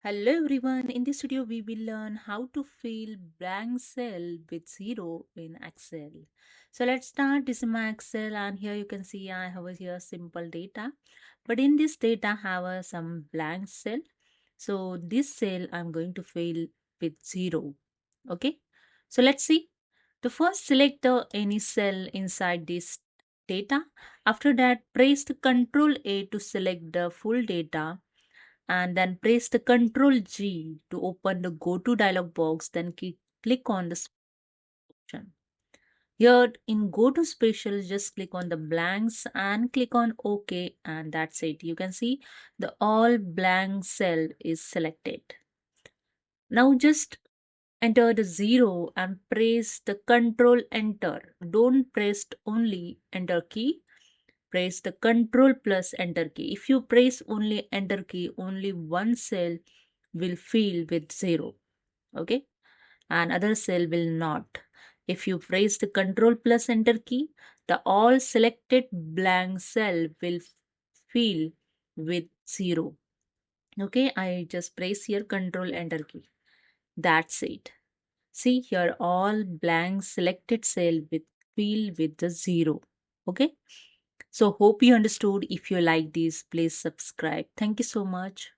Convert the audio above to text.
Hello everyone, in this video we will learn how to fill blank cell with zero in Excel. So let's start. This is my Excel and here you can see I have here simple data. But in this data I have some blank cell. So this cell I'm going to fill with zero. Okay. So let's see. To first select any cell inside this data. After that press the Ctrl A to select the full data and then press the Ctrl G to open the Go To dialog box. Then click on the option. Here in Go To Special, just click on the blanks and click on OK, and that's it. You can see the all blank cell is selected. Now just enter the 0 and press the Ctrl Enter. Don't press only Enter key. Press the Ctrl plus Enter key. If you press only Enter key, only one cell will fill with 0. Okay, and other cell will not. If you press the Ctrl plus Enter key, the all selected blank cell will fill with 0. Okay, I just press here Ctrl Enter key. That's it. See here all blank selected cell with fill with the 0. Okay, so hope you understood. If you like this, please subscribe. Thank you so much.